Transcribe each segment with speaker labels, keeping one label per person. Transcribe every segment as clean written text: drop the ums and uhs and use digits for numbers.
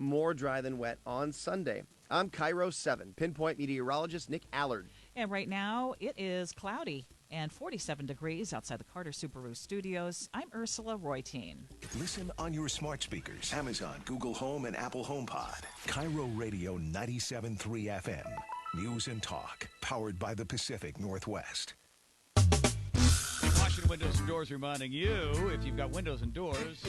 Speaker 1: more dry than wet on Sunday. I'm Cairo 7, Pinpoint meteorologist Nick Allard.
Speaker 2: And right now, it is cloudy and 47 degrees outside the Carter Subaru Studios. I'm Ursula Royteen.
Speaker 3: Listen on your smart speakers, Amazon, Google Home, and Apple HomePod. Cairo Radio 97.3 FM. News and talk, powered by the Pacific Northwest.
Speaker 4: Washington Windows and Doors reminding you, if you've got windows and doors,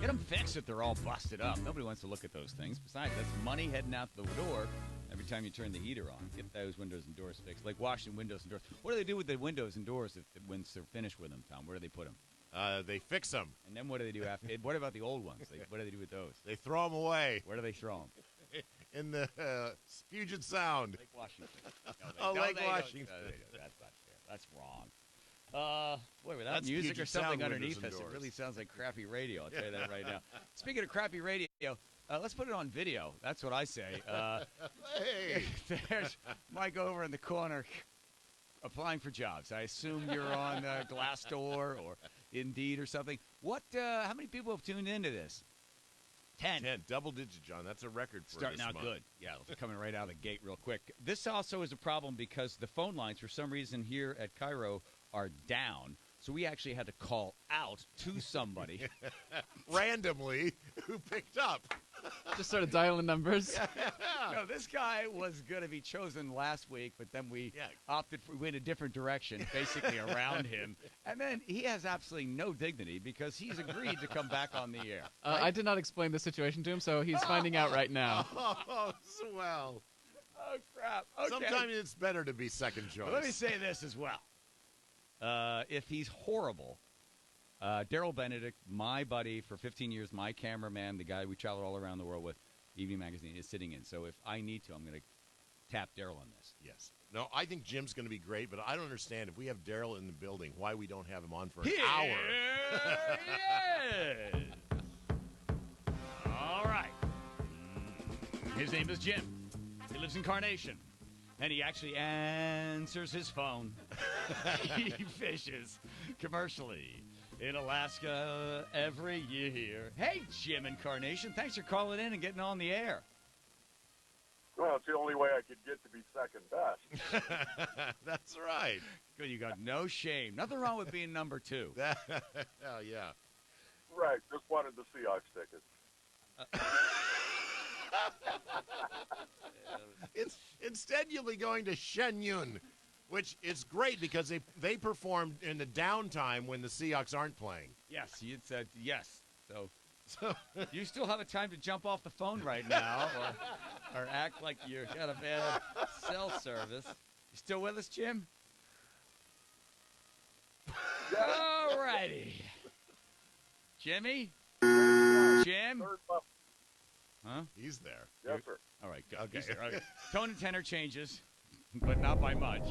Speaker 4: get them fixed if they're all busted up. Nobody wants to look at those things. Besides, that's money heading out the door every time you turn the heater on. Get those windows and doors fixed. Like Washington Windows and Doors. What do they do with the windows and doors when they're finished with them, Tom? Where do they put them?
Speaker 5: They fix them.
Speaker 4: And then what do they do after? What about the old ones? What do they do with those?
Speaker 5: They throw them away.
Speaker 4: Where do they throw them?
Speaker 5: In the Puget Sound.
Speaker 4: Lake Washington.
Speaker 5: Lake Washington.
Speaker 4: That's not fair. That's wrong. Boy, without
Speaker 5: That's
Speaker 4: music
Speaker 5: Puget
Speaker 4: or something
Speaker 5: Sound
Speaker 4: underneath
Speaker 5: windows
Speaker 4: us,
Speaker 5: and
Speaker 4: it
Speaker 5: doors.
Speaker 4: really sounds like crappy radio. I'll tell you that right now. Speaking of crappy radio, let's put it on video. That's what I say.
Speaker 5: Hey.
Speaker 4: There's Mike over in the corner applying for jobs. I assume you're on Glassdoor or Indeed or something. How many people have tuned into this? 10.
Speaker 5: 10. Double digit, John. That's a record for
Speaker 4: Starting
Speaker 5: this
Speaker 4: out
Speaker 5: month.
Speaker 4: good. Yeah, coming right out of the gate real quick. This also is a problem because the phone lines, for some reason here at Cairo, are down. So we actually had to call out to somebody.
Speaker 5: Randomly, who picked up.
Speaker 6: Just started dialing numbers.
Speaker 4: No, this guy was going to be chosen last week, but then we went a different direction, basically around him. And then he has absolutely no dignity because he's agreed to come back on the air. Right?
Speaker 6: I did not explain the situation to him, so he's finding out right now.
Speaker 5: Oh, swell.
Speaker 4: Oh, crap. Okay.
Speaker 5: Sometimes it's better to be second choice.
Speaker 4: Well, let me say this as well. If he's horrible, Daryl Benedict, my buddy for 15 years, my cameraman, the guy we traveled all around the world with, Evening Magazine, is sitting in. So if I need to, I'm going to tap Daryl on this.
Speaker 5: Yes. No, I think Jim's going to be great, but I don't understand if we have Daryl in the building, why we don't have him on for an hour.
Speaker 4: Yes. All right. His name is Jim. He lives in Carnation. And he actually answers his phone. He fishes commercially in Alaska every year. Hey, Jim in Carnation, thanks for calling in and getting on the air.
Speaker 7: Well, it's the only way I could get to be second best.
Speaker 5: That's right.
Speaker 4: Good, you got no shame. Nothing wrong with being number two.
Speaker 5: Hell yeah.
Speaker 7: Right, just wanted the Seahawks tickets.
Speaker 5: Instead, you'll be going to Shenyun, which is great because they performed in the downtime when the Seahawks aren't playing.
Speaker 4: Yes, you said yes. So you still have a time to jump off the phone right now or act like you got a bad cell service. You still with us, Jim? All righty. Jimmy? Jim? Huh?
Speaker 5: He's there.
Speaker 7: Yes, sir.
Speaker 4: All right, good.
Speaker 5: Okay.
Speaker 4: He's there. Okay. Tone and tenor changes, but not by much.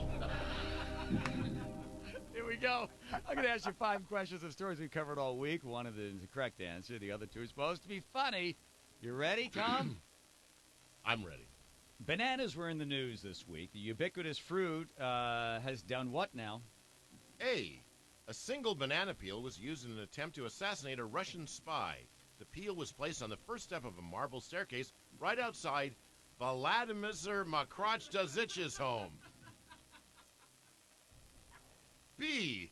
Speaker 4: Here we go. I'm going to ask you 5 questions of stories we covered all week. One of them is the correct answer. The other 2 are supposed to be funny. You ready, Tom?
Speaker 5: I'm ready.
Speaker 4: Bananas were in the news this week. The ubiquitous fruit has done what now?
Speaker 5: A single banana peel was used in an attempt to assassinate a Russian spy. The peel was placed on the first step of a marble staircase right outside Vladimir Makrachdazich's home. B.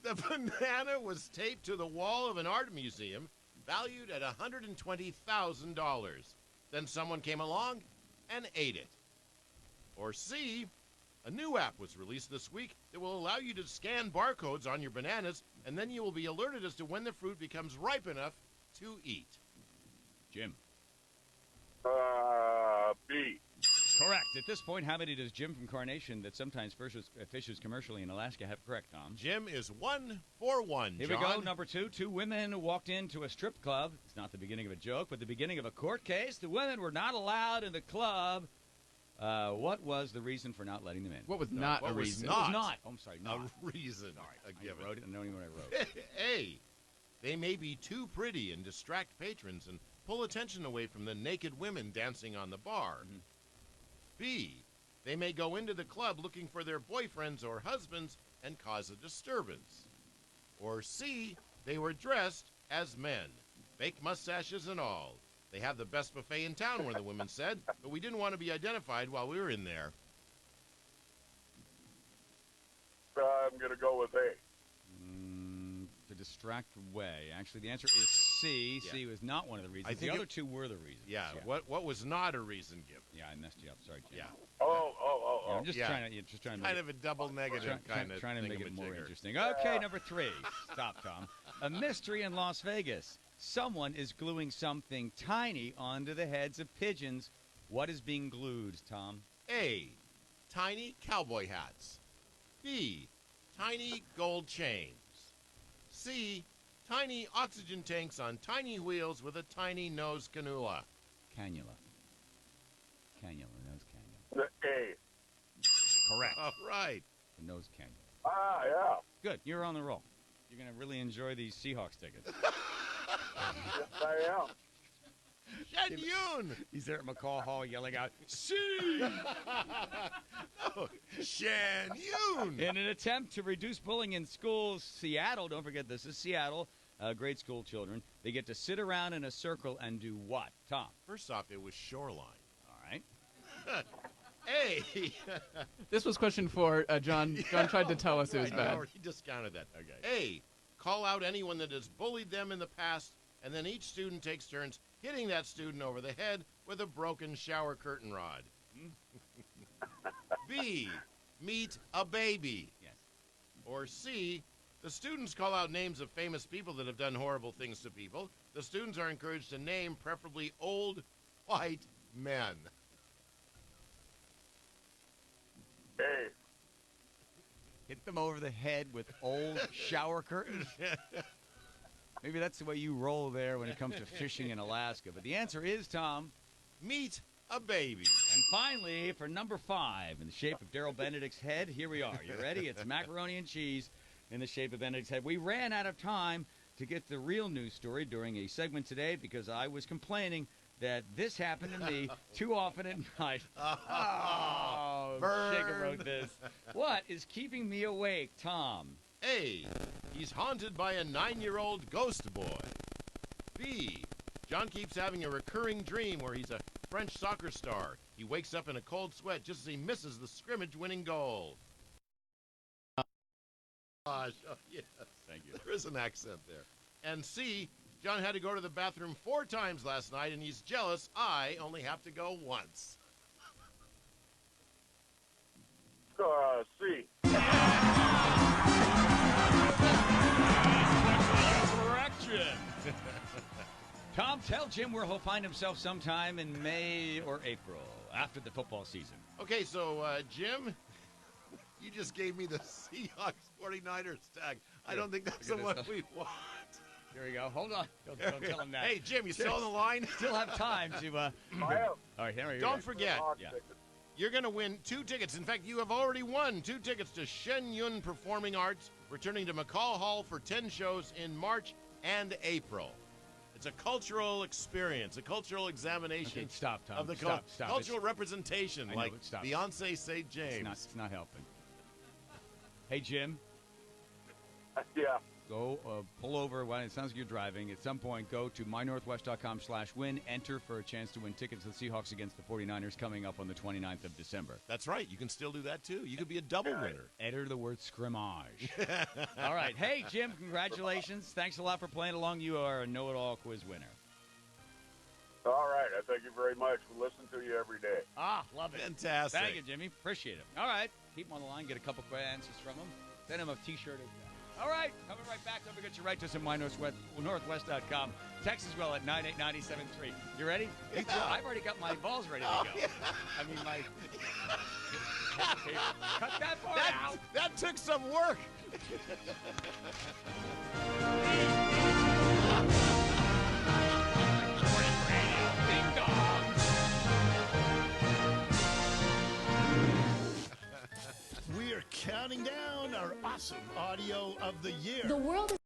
Speaker 5: The banana was taped to the wall of an art museum valued at $120,000. Then someone came along and ate it. Or C. A new app was released this week that will allow you to scan barcodes on your bananas, and then you will be alerted as to when the fruit becomes ripe enough to eat.
Speaker 4: Jim.
Speaker 7: B.
Speaker 4: Correct. At this point, how many does Jim from Carnation that sometimes fishes commercially in Alaska have correct, Tom?
Speaker 5: Jim is 1 for 1,
Speaker 4: Here
Speaker 5: John.
Speaker 4: we go. Number 2. 2 women walked into a strip club. It's not the beginning of a joke, but the beginning of a court case. The women were not allowed in the club. What was the reason for not letting them in?
Speaker 6: What was not
Speaker 5: what
Speaker 6: a
Speaker 5: was
Speaker 6: reason?
Speaker 4: It was not. Oh, I'm sorry. Not.
Speaker 5: A reason.
Speaker 4: Sorry.
Speaker 5: A given.
Speaker 4: I wrote it. I don't even know what I wrote.
Speaker 5: A. They may be too pretty and distract patrons and pull attention away from the naked women dancing on the bar.
Speaker 4: Mhm.
Speaker 5: B. They may go into the club looking for their boyfriends or husbands and cause a disturbance. Or C. They were dressed as men, fake mustaches and all. They have the best buffet in town, one of the women said, but we didn't want to be identified while we were in there.
Speaker 7: I'm going to go with A.
Speaker 4: To distract away. Actually, the answer is C.
Speaker 5: Yeah.
Speaker 4: C was not one of the reasons.
Speaker 5: I think
Speaker 4: the other two were the reasons.
Speaker 5: Yeah, what was not a reason given?
Speaker 4: Yeah, I messed you up. Sorry, Jim.
Speaker 5: Yeah.
Speaker 4: Yeah, I'm just
Speaker 5: Yeah.
Speaker 4: trying to make
Speaker 5: Kind
Speaker 4: it,
Speaker 5: of a double negative kind of
Speaker 4: trying to make it more
Speaker 5: thingamajigger.
Speaker 4: interesting. Okay, number 3. Stop, Tom. A mystery in Las Vegas. Someone is gluing something tiny onto the heads of pigeons. What is being glued, Tom?
Speaker 5: A, tiny cowboy hats. B, tiny gold chains. C, tiny oxygen tanks on tiny wheels with a tiny nose cannula.
Speaker 4: Cannula. Nose cannula.
Speaker 7: The A.
Speaker 4: Correct.
Speaker 5: All right.
Speaker 4: The nose cannula.
Speaker 7: Ah, yeah.
Speaker 4: Good. You're on the roll. You're going to really enjoy these Seahawks tickets.
Speaker 7: Yes, I am.
Speaker 5: Shen Yun!
Speaker 4: He's there at McCall Hall yelling out, "See!"
Speaker 5: No, Shen Yun!
Speaker 4: In an attempt to reduce bullying in schools, Seattle, don't forget this is Seattle, grade school children, they get to sit around in a circle and do what, Tom?
Speaker 5: First off, it was Shoreline.
Speaker 4: All right.
Speaker 5: A.
Speaker 6: This was question 4. John tried to tell us it was
Speaker 5: I
Speaker 6: bad.
Speaker 5: already discounted that.
Speaker 4: Okay.
Speaker 5: A. Call out anyone that has bullied them in the past, and then each student takes turns hitting that student over the head with a broken shower curtain rod. B. Meet a baby.
Speaker 4: Yes.
Speaker 5: Or C. The students call out names of famous people that have done horrible things to people. The students are encouraged to name preferably old white men.
Speaker 7: A.
Speaker 4: Hit them over the head with old shower curtains? Maybe that's the way you roll there when it comes to fishing in Alaska. But the answer is, Tom.
Speaker 5: Meet a baby.
Speaker 4: And finally, for number 5, in the shape of Daryl Benedict's head, here we are. You ready? It's macaroni and cheese in the shape of Benedict's head. We ran out of time to get the real news story during a segment today because I was complaining that this happened to me too often at night. Oh,
Speaker 5: burn.
Speaker 4: Shaker wrote this. What is keeping me awake, Tom?
Speaker 5: A. He's haunted by a 9-year-old ghost boy. B. John keeps having a recurring dream where he's a French soccer star. He wakes up in a cold sweat just as he misses the scrimmage-winning goal. Gosh, oh, yes.
Speaker 4: Thank you.
Speaker 5: There is an accent there. And C. John had to go to the bathroom 4 times last night, and he's jealous I only have to go once.
Speaker 7: C.
Speaker 4: Correction. Tom, tell Jim where he'll find himself sometime in May or April after the football season.
Speaker 5: Okay, so, Jim, you just gave me the Seahawks 49ers tag. I don't think that's the one we want.
Speaker 4: Here we go. Hold on. Don't tell him that.
Speaker 5: Hey, Jim, you still on the line?
Speaker 4: Still have time to.
Speaker 7: I am.
Speaker 4: All right, Henry.
Speaker 5: Don't forget,
Speaker 7: Hawks
Speaker 4: Yeah.
Speaker 7: ticket.
Speaker 5: you're going to win 2 tickets. In fact, you have already won 2 tickets to Shen Yun Performing Arts, returning to McCall Hall for 10 shows in March and April. It's a cultural experience, a cultural examination
Speaker 4: Okay, stop, Tom.
Speaker 5: of the
Speaker 4: Stop.
Speaker 5: cultural representation,
Speaker 4: I know,
Speaker 5: like
Speaker 4: but stop.
Speaker 5: Beyonce St. James.
Speaker 4: It's not helping. Hey, Jim.
Speaker 7: Yeah.
Speaker 4: Go pull over. Well, it sounds like you're driving. At some point, go to mynorthwest.com/win. Enter for a chance to win tickets to the Seahawks against the 49ers coming up on the 29th of December.
Speaker 5: That's right. You can still do that, too. You could be a double winner.
Speaker 4: Enter the word scrimmage. All right. Hey, Jim, congratulations. Thanks a lot for playing along. You are a know-it-all quiz winner.
Speaker 7: All right. I thank you very much. We listen to you every day.
Speaker 4: Ah, love it.
Speaker 5: Fantastic.
Speaker 4: Thank you, Jimmy. Appreciate it. All right. Keep him on the line. Get a couple quick answers from him. Send him a T-shirt. All right. Coming right back. Don't forget to write to us at mynorthwest.com. Text as well at 98973. You ready?
Speaker 5: Yeah.
Speaker 4: I've already got my balls ready to go.
Speaker 5: Yeah.
Speaker 4: I mean, my... Cut that part out.
Speaker 5: That took some work.
Speaker 4: Ding dong.
Speaker 8: We're counting down our awesome audio of the year.
Speaker 9: The world is